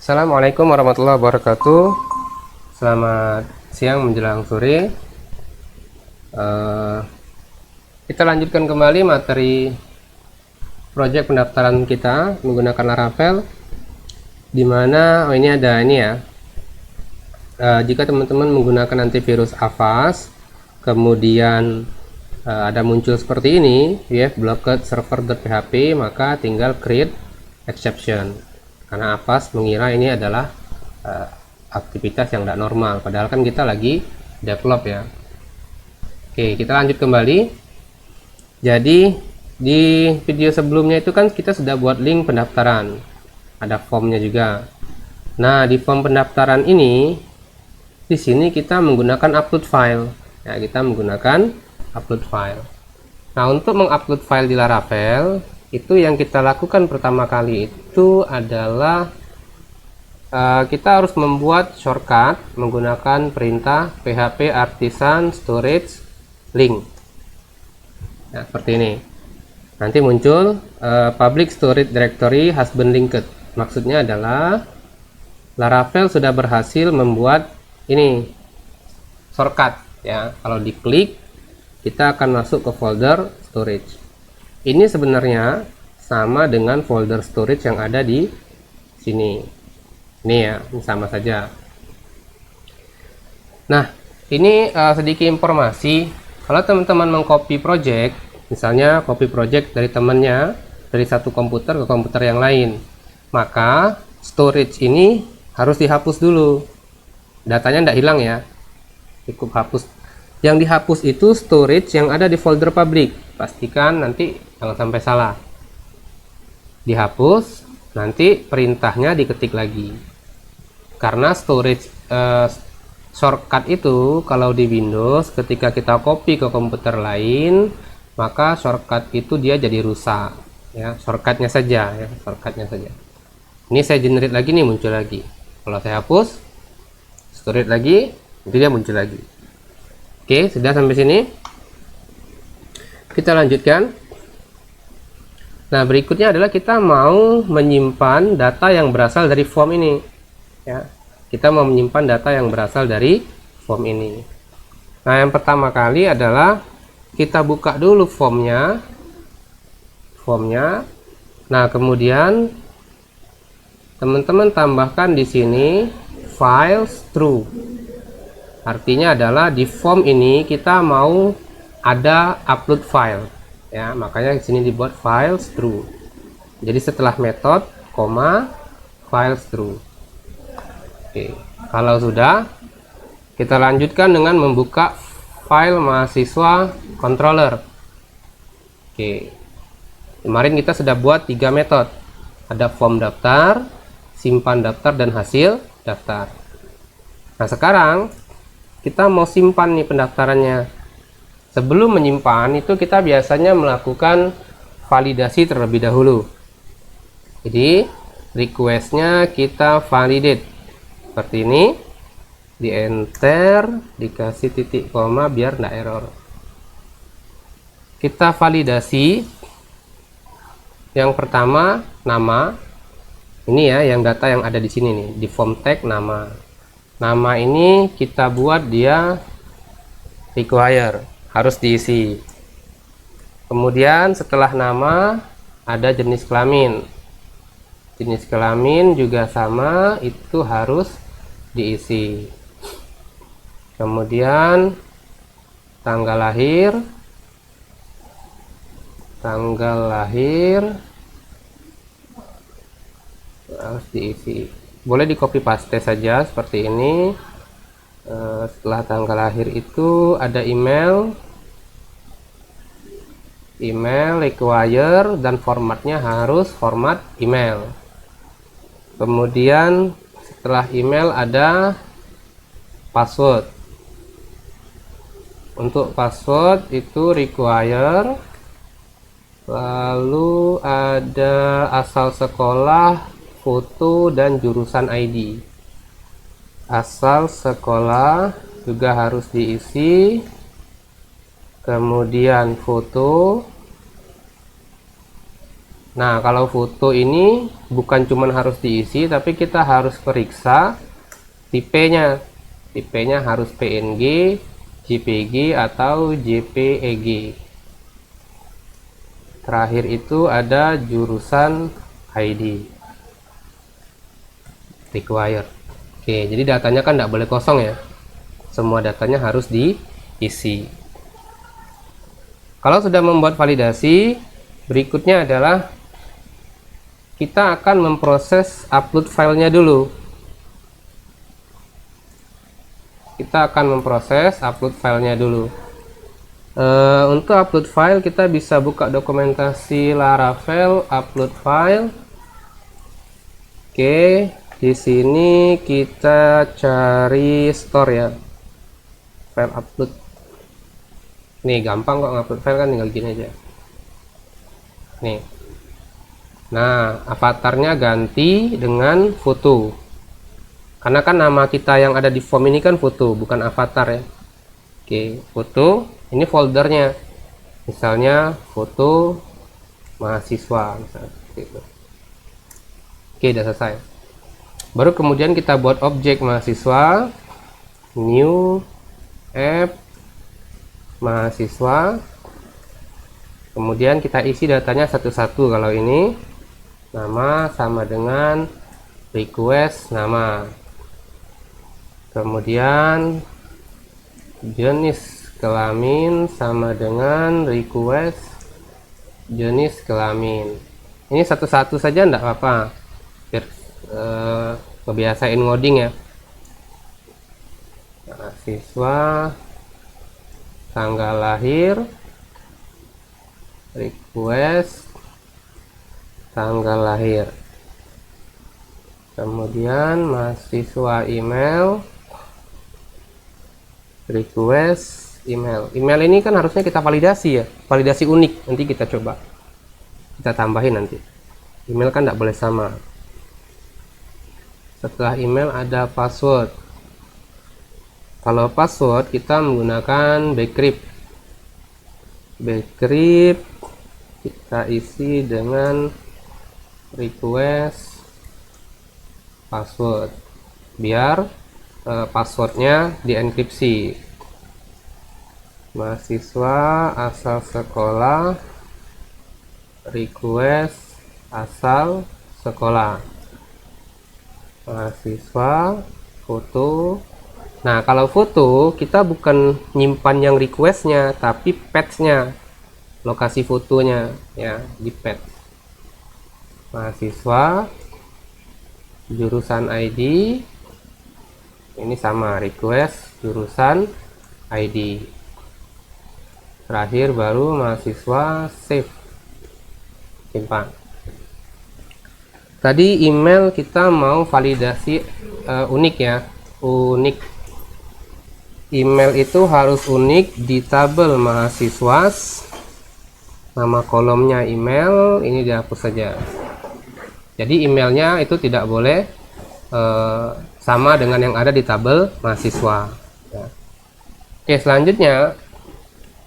Assalamualaikum warahmatullahi wabarakatuh. Selamat siang menjelang sore. Kita lanjutkan kembali materi proyek pendaftaran kita menggunakan Laravel. Dimana ini ada ini ya. Jika teman-teman menggunakan antivirus Avast, kemudian ada muncul seperti ini, ya, blocked server.php, maka tinggal create exception. Karena Avast mengira ini adalah aktivitas yang tidak normal, padahal kan kita lagi develop ya. Oke, kita lanjut kembali. Jadi di video sebelumnya itu kan kita sudah buat link pendaftaran, ada formnya juga. Nah, di form pendaftaran ini, di sini kita menggunakan upload file ya, kita menggunakan upload file. Nah, untuk mengupload file di Laravel, itu yang kita lakukan pertama kali itu adalah kita harus membuat shortcut menggunakan perintah php artisan storage link. Nah, seperti ini. Nanti muncul public storage directory has been linked. Maksudnya adalah Laravel sudah berhasil membuat ini shortcut ya. Kalau diklik, kita akan masuk ke folder storage. Ini sebenarnya sama dengan folder storage yang ada di sini. Ini ya, ini sama saja. Nah, ini sedikit informasi. Kalau teman-teman mengcopy project, misalnya copy project dari temannya dari satu komputer ke komputer yang lain, maka storage ini harus dihapus dulu. Datanya tidak hilang ya, cukup hapus. Yang dihapus itu storage yang ada di folder public. Pastikan nanti jangan sampai salah. Dihapus, nanti perintahnya diketik lagi. Karena storage shortcut itu kalau di Windows ketika kita copy ke komputer lain, maka shortcut itu dia jadi rusak ya, shortcutnya saja ya, shortcutnya saja. Ini saya generate lagi nih, muncul lagi. Kalau saya hapus, storage lagi, itu dia muncul lagi. Oke, sudah sampai sini. Kita lanjutkan. Nah, berikutnya adalah kita mau menyimpan data yang berasal dari form ini. Ya, kita mau menyimpan data yang berasal dari form ini. Nah, yang pertama kali adalah kita buka dulu formnya. Nah, kemudian teman-teman tambahkan di sini files true. Artinya adalah di form ini kita mau ada upload file ya, makanya di sini dibuat files true. Jadi setelah method koma files true. Oke, kalau sudah, kita lanjutkan dengan membuka file mahasiswa controller. Oke, kemarin kita sudah buat 3 metode, ada form daftar, simpan daftar, dan hasil daftar. Nah, sekarang kita mau simpan nih pendaftarannya. Sebelum menyimpan itu kita biasanya melakukan validasi terlebih dahulu. Jadi requestnya kita validate seperti ini, di enter, dikasih titik koma biar enggak error. Kita validasi. Yang pertama nama, ini ya yang data yang ada di sini nih, di form tag nama. Nama ini kita buat dia require, harus diisi. Kemudian setelah nama ada jenis kelamin. Jenis kelamin juga sama, itu harus diisi. Kemudian tanggal lahir harus diisi. Boleh di copy paste saja seperti ini. Setelah tanggal lahir itu ada email require, dan formatnya harus format email. Kemudian setelah email ada password. Untuk password itu require, lalu ada asal sekolah, foto, dan jurusan ID. Asal sekolah juga harus diisi, kemudian foto, Nah, kalau foto ini bukan cuma harus diisi, tapi kita harus periksa tipenya. Tipenya harus PNG, JPG, atau JPEG. Terakhir itu ada jurusan ID. Required. Oke, jadi datanya kan tidak boleh kosong ya. Semua datanya harus diisi. Kalau sudah membuat validasi, berikutnya adalah kita akan memproses upload filenya dulu. Kita akan memproses upload filenya dulu. Untuk upload file kita bisa buka dokumentasi Laravel upload file. Oke, di sini kita cari store ya, file upload. Nih gampang kok ngupload file kan, tinggal gini aja. Nih. Nah, avatarnya ganti dengan foto. Karena kan nama kita yang ada di form ini kan foto, bukan avatar ya. Oke, foto. Ini foldernya. Misalnya foto mahasiswa misalnya gitu. Oke, udah selesai. Baru kemudian kita buat objek mahasiswa, new app mahasiswa. Kemudian kita isi datanya satu-satu. Kalau ini nama sama dengan request nama, kemudian jenis kelamin sama dengan request jenis kelamin. Ini satu-satu saja enggak apa-apa, biar kebiasain ngoding ya. Mahasiswa, tanggal lahir, request tanggal lahir, kemudian mahasiswa email, request email. Email ini kan harusnya kita validasi ya, validasi unik. Nanti kita coba, kita tambahin nanti. Email kan tidak boleh sama. Setelah email ada password. Kalau password kita menggunakan bcrypt. Bcrypt kita isi dengan request password, biar passwordnya dienkripsi. Mahasiswa asal sekolah, request asal sekolah. Mahasiswa foto. Nah, kalau foto kita bukan nyimpan yang requestnya, tapi patch-nya, lokasi fotonya ya di patch. Mahasiswa, jurusan ID, ini sama, request jurusan ID. Terakhir baru mahasiswa, save, simpan. Tadi email kita mau validasi unik ya, unik. Email itu harus unik di tabel mahasiswa. Nama kolomnya email, ini dihapus saja. Jadi emailnya itu tidak boleh sama dengan yang ada di tabel mahasiswa ya. Oke, selanjutnya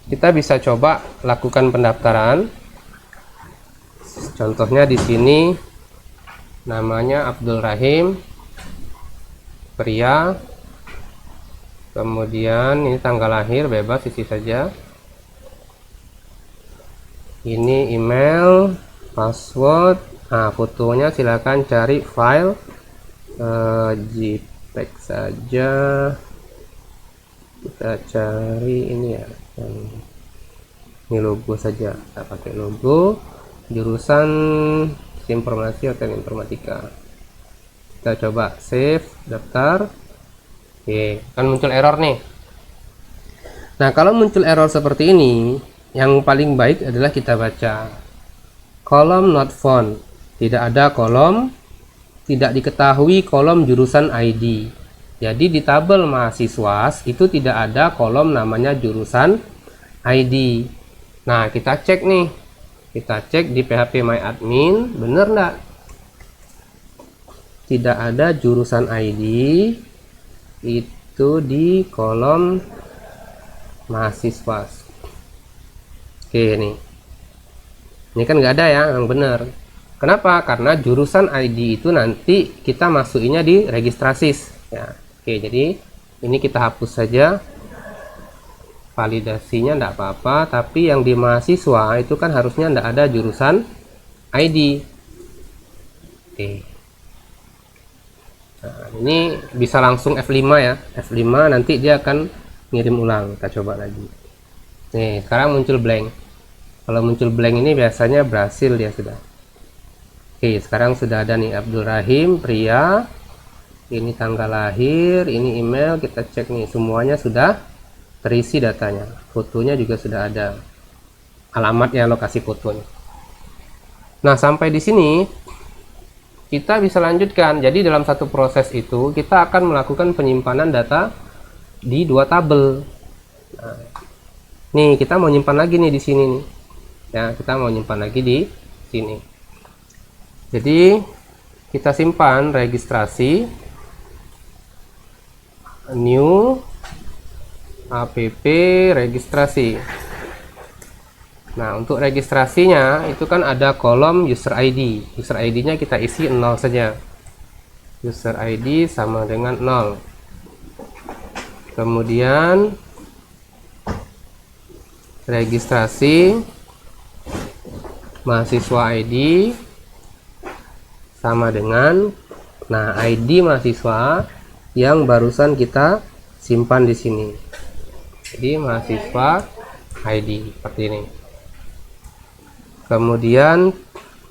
kita bisa coba lakukan pendaftaran. Contohnya di sini namanya Abdul Rahim, pria, kemudian ini tanggal lahir, bebas isi saja. Ini email, password. Nah, fotonya silakan cari file JPEG saja. Kita cari ini ya, ini logo saja, kita pakai logo. Jurusan informasi atau informatika. Kita coba save, daftar. Oke, kan muncul error nih. Nah, kalau muncul error seperti ini, yang paling baik adalah kita baca kolom not found. Tidak ada kolom, tidak diketahui kolom jurusan ID. Jadi di tabel mahasiswa itu tidak ada kolom namanya jurusan ID. Nah, kita cek nih. Kita cek di phpMyAdmin, bener enggak? Tidak ada jurusan ID itu di kolom mahasiswa. Oke, nih. Ini kan nggak ada ya, yang benar. Kenapa? Karena jurusan ID itu nanti kita masukinnya di registrasis ya. Oke, jadi ini kita hapus saja, validasinya enggak apa-apa, tapi yang di mahasiswa itu kan harusnya enggak ada jurusan ID. Oke, nah, ini bisa langsung F5 ya, F5 nanti dia akan ngirim ulang. Kita coba lagi. Nih, sekarang muncul blank. Kalau muncul blank ini biasanya berhasil dia sudah. Oke, sekarang sudah ada nih Abdul Rahim, pria. Ini tanggal lahir, ini email, kita cek nih semuanya sudah terisi datanya. Fotonya juga sudah ada. Alamatnya, lokasi fotonya. Nah, sampai di sini kita bisa lanjutkan. Jadi dalam satu proses itu kita akan melakukan penyimpanan data di 2 tabel. Nah, nih kita mau nyimpan lagi nih di sini nih. Ya, kita mau nyimpan lagi di sini. Jadi kita simpan registrasi new app registrasi. Nah, untuk registrasinya itu kan ada kolom user ID. User ID-nya kita isi 0 saja. User ID sama dengan 0. Kemudian registrasi mahasiswa ID sama dengan, nah, ID mahasiswa yang barusan kita simpan di sini. Jadi mahasiswa ID seperti ini. Kemudian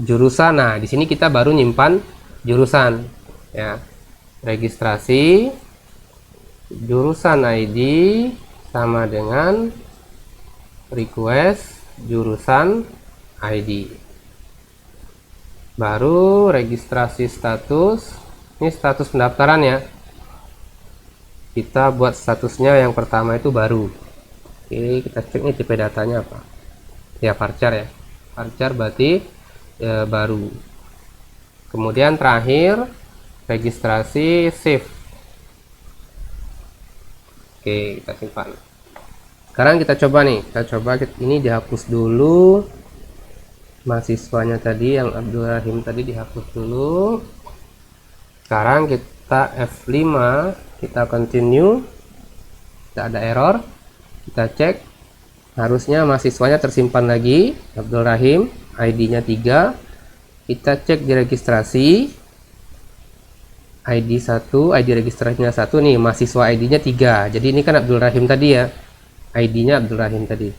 jurusan, nah di sini kita baru nyimpan jurusan ya. Registrasi jurusan ID sama dengan request jurusan ID. Baru registrasi status, ini status pendaftaran ya, kita buat statusnya yang pertama itu baru. Oke, kita cek nih tipe datanya apa ya, varchar ya, varchar berarti baru. Kemudian terakhir registrasi save. Oke, kita simpan. Sekarang kita coba nih, ini dihapus dulu. Mahasiswanya tadi yang Abdul Rahim tadi dihapus dulu. Sekarang kita F5, kita continue. Tidak ada error. Kita cek, harusnya mahasiswanya tersimpan lagi, Abdul Rahim, ID-nya 3. Kita cek di registrasi, ID 1, ID registrasinya 1 nih, mahasiswa ID-nya 3. Jadi ini kan Abdul Rahim tadi ya, ID-nya Abdul Rahim tadi.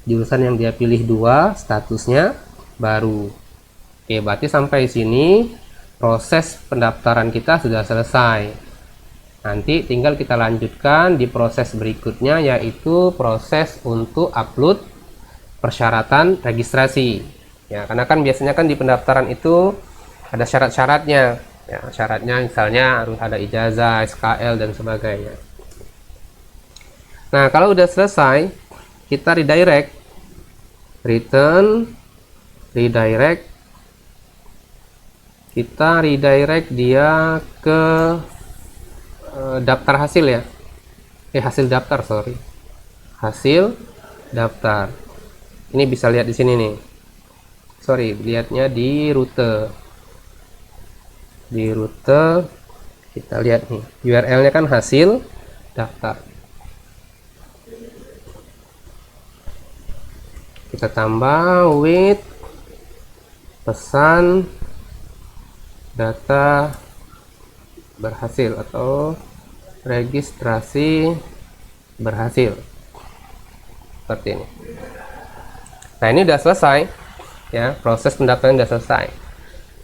Jurusan yang dia pilih 2, statusnya baru. Oke, berarti sampai sini proses pendaftaran kita sudah selesai. Nanti tinggal kita lanjutkan di proses berikutnya, yaitu proses untuk upload persyaratan registrasi ya, karena kan biasanya kan di pendaftaran itu ada syarat-syaratnya ya, syaratnya misalnya harus ada ijazah, SKL dan sebagainya. Nah, kalau udah selesai kita redirect, return, redirect, kita redirect dia ke daftar hasil ya, hasil daftar, sorry, hasil daftar. Ini bisa lihat di sini nih, sorry, lihatnya di rute. Di rute kita lihat nih, URL nya kan hasil daftar. Kita tambah with pesan data berhasil atau registrasi berhasil, seperti ini. Nah, ini udah selesai ya, proses pendaftaran udah selesai.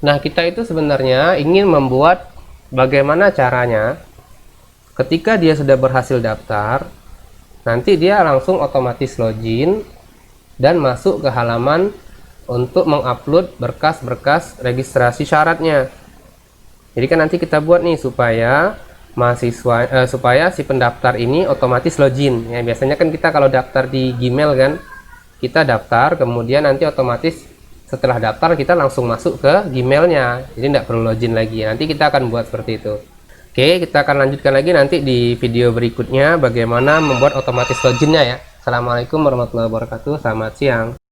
Nah, kita itu sebenarnya ingin membuat bagaimana caranya ketika dia sudah berhasil daftar, nanti dia langsung otomatis login dan masuk ke halaman untuk mengupload berkas-berkas registrasi syaratnya. Jadi kan nanti kita buat nih supaya mahasiswa supaya si pendaftar ini otomatis login ya. Biasanya kan kita kalau daftar di Gmail kan, kita daftar kemudian nanti otomatis setelah daftar kita langsung masuk ke Gmailnya, jadi tidak perlu login lagi. Nanti kita akan buat seperti itu. Oke, kita akan lanjutkan lagi nanti di video berikutnya bagaimana membuat otomatis loginnya ya. Assalamualaikum warahmatullahi wabarakatuh, selamat siang.